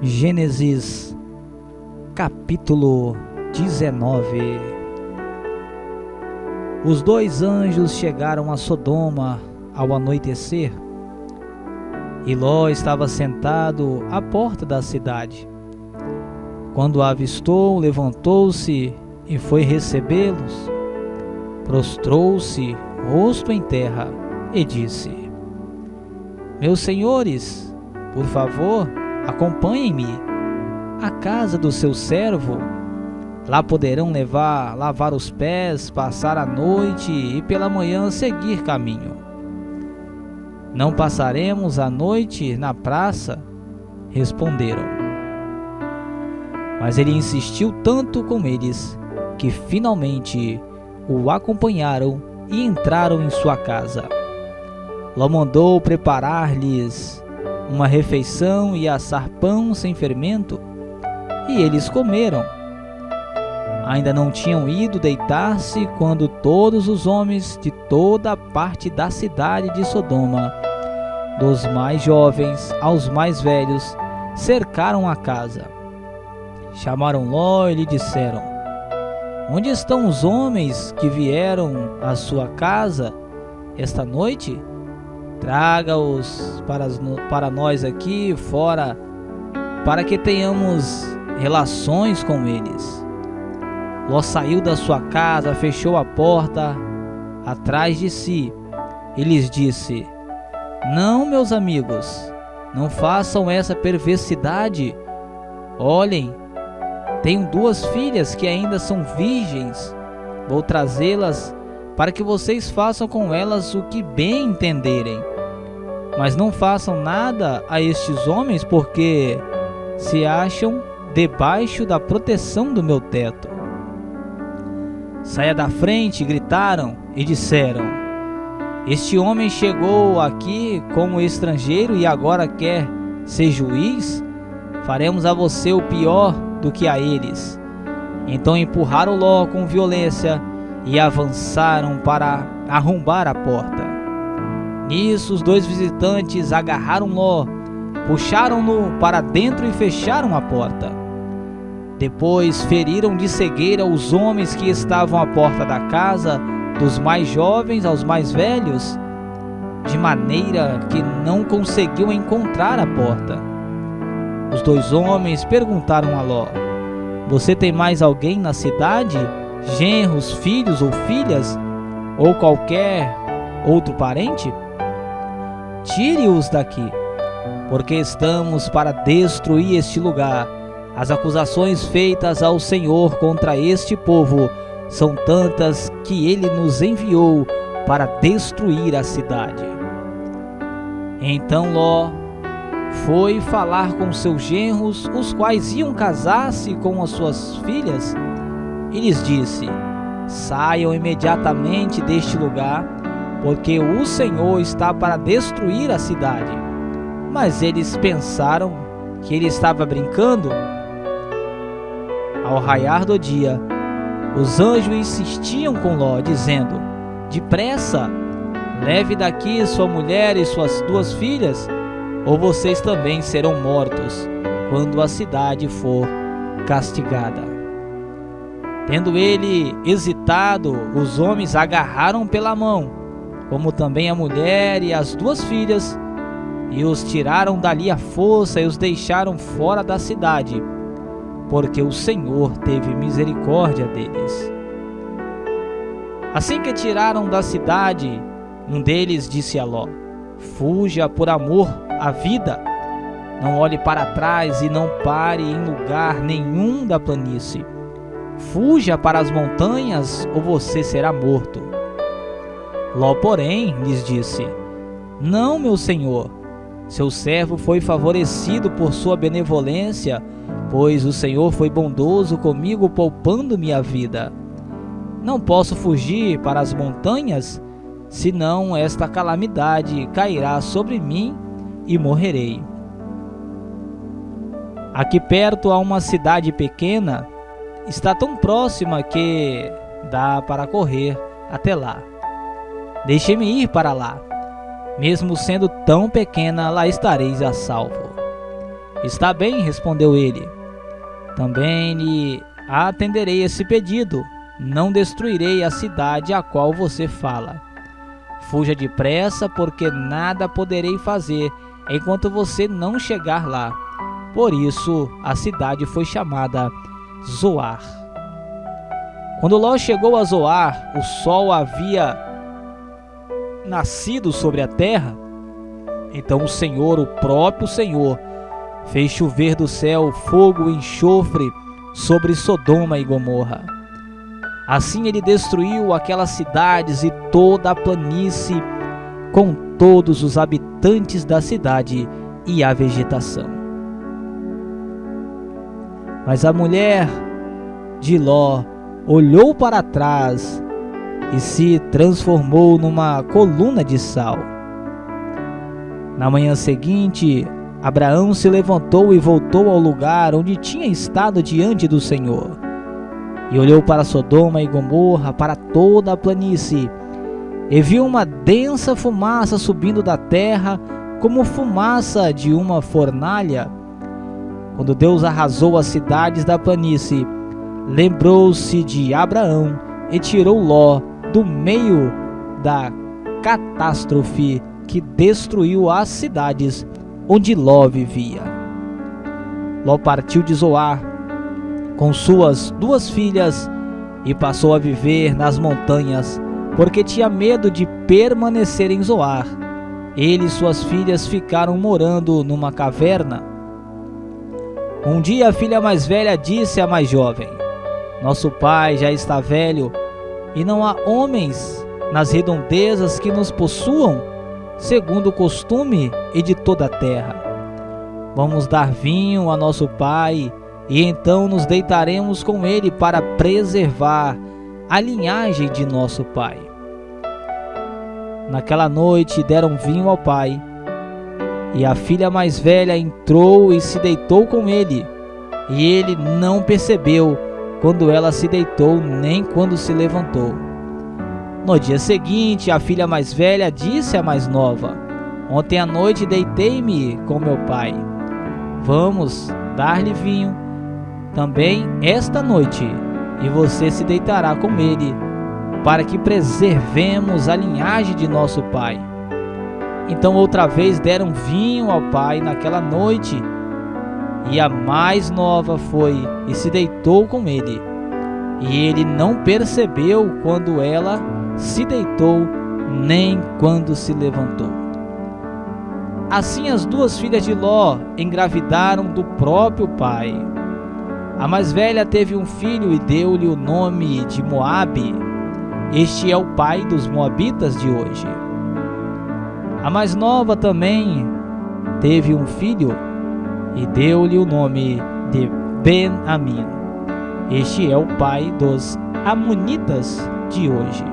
Gênesis capítulo 19. Os dois anjos chegaram a Sodoma ao anoitecer, e Ló estava sentado à porta da cidade. Quando a avistou, levantou-se e foi recebê-los. Prostrou-se, rosto em terra, e disse: Meus senhores, por favor, acompanhem-me à casa do seu servo. Lá poderão lavar os pés, passar a noite e pela manhã seguir caminho. Não passaremos a noite na praça, responderam. Mas ele insistiu tanto com eles que finalmente o acompanharam e entraram em sua casa. Ló mandou preparar-lhes uma refeição e assar pão sem fermento, e eles comeram. Ainda não tinham ido deitar-se quando todos os homens de toda a parte da cidade de Sodoma, dos mais jovens aos mais velhos, cercaram a casa. Chamaram Ló e lhe disseram: Onde estão os homens que vieram à sua casa esta noite? Traga-os para nós aqui fora, para que tenhamos relações com eles. Ló saiu da sua casa, fechou a porta atrás de si e lhes disse: Não, meus amigos, não façam essa perversidade. Olhem, tenho 2 filhas que ainda são virgens. Vou trazê-las para que vocês façam com elas o que bem entenderem. Mas não façam nada a estes homens, porque se acham debaixo da proteção do meu teto. Saia da frente, gritaram e disseram: Este homem chegou aqui como estrangeiro e agora quer ser juiz? Faremos a você o pior do que a eles. Então empurraram Ló com violência e avançaram para arrombar a porta. Nisso os 2 visitantes agarraram Ló, puxaram-no para dentro e fecharam a porta. Depois feriram de cegueira os homens que estavam à porta da casa, dos mais jovens aos mais velhos, de maneira que não conseguiu encontrar a porta. Os 2 homens perguntaram a Ló: Você tem mais alguém na cidade? Genros, filhos ou filhas? Ou qualquer outro parente? Tire-os daqui, porque estamos para destruir este lugar. As acusações feitas ao Senhor contra este povo são tantas que ele nos enviou para destruir a cidade. Então Ló foi falar com seus genros, os quais iam casar-se com as suas filhas, e lhes disse: Saiam imediatamente deste lugar, porque o Senhor está para destruir a cidade. Mas eles pensaram que ele estava brincando. Ao raiar do dia, os anjos insistiam com Ló, dizendo: Depressa, leve daqui sua mulher e suas 2 filhas, ou vocês também serão mortos quando a cidade for castigada. Tendo ele hesitado, os homens agarraram pela mão, como também a mulher e as 2 filhas, e os tiraram dali à força e os deixaram fora da cidade, porque o Senhor teve misericórdia deles. Assim que tiraram da cidade, um deles disse a Ló: Fuja por amor à vida, não olhe para trás e não pare em lugar nenhum da planície. Fuja para as montanhas ou você será morto. Ló, porém, lhes disse: Não, meu senhor, seu servo foi favorecido por sua benevolência, pois o Senhor foi bondoso comigo, poupando-me a vida. Não posso fugir para as montanhas, senão esta calamidade cairá sobre mim e morrerei. Aqui perto há uma cidade pequena, está tão próxima que dá para correr até lá. Deixe-me ir para lá. Mesmo sendo tão pequena, lá estareis a salvo. Está bem, respondeu ele. Também lhe atenderei esse pedido. Não destruirei a cidade a qual você fala. Fuja depressa, porque nada poderei fazer enquanto você não chegar lá. Por isso, a cidade foi chamada Zoar. Quando Ló chegou a Zoar, o sol havia nascido sobre a terra. Então o Senhor, o próprio Senhor, fez chover do céu fogo e enxofre sobre Sodoma e Gomorra. Assim ele destruiu aquelas cidades e toda a planície, com todos os habitantes da cidade e a vegetação. Mas a mulher de Ló olhou para trás e se transformou numa coluna de sal. Na manhã seguinte, Abraão se levantou e voltou ao lugar onde tinha estado diante do Senhor. E olhou para Sodoma e Gomorra, para toda a planície, e viu uma densa fumaça subindo da terra, como fumaça de uma fornalha. Quando Deus arrasou as cidades da planície, lembrou-se de Abraão e tirou Ló do meio da catástrofe que destruiu as cidades onde Ló vivia. Ló partiu de Zoar com suas 2 filhas e passou a viver nas montanhas, porque tinha medo de permanecer em Zoar. Ele e suas filhas ficaram morando numa caverna. Um dia a filha mais velha disse à mais jovem: nosso pai já está velho e não há homens nas redondezas que nos possuam, segundo o costume e de toda a terra. Vamos dar vinho a nosso pai e então nos deitaremos com ele para preservar a linhagem de nosso pai. Naquela noite deram vinho ao pai, e a filha mais velha entrou e se deitou com ele, e ele não percebeu quando ela se deitou nem quando se levantou. No dia seguinte, a filha mais velha disse à mais nova: ontem à noite deitei-me com meu pai. Vamos dar-lhe vinho também esta noite, e você se deitará com ele, para que preservemos a linhagem de nosso pai. Então outra vez deram vinho ao pai naquela noite, e a mais nova foi e se deitou com ele, e ele não percebeu quando ela se deitou, nem quando se levantou. Assim as 2 filhas de Ló engravidaram do próprio pai. A mais velha teve um filho e deu-lhe o nome de Moabe. Este é o pai dos moabitas de hoje. A mais nova também teve um filho e deu-lhe o nome de Ben-Amim. Este é o pai dos amonitas de hoje.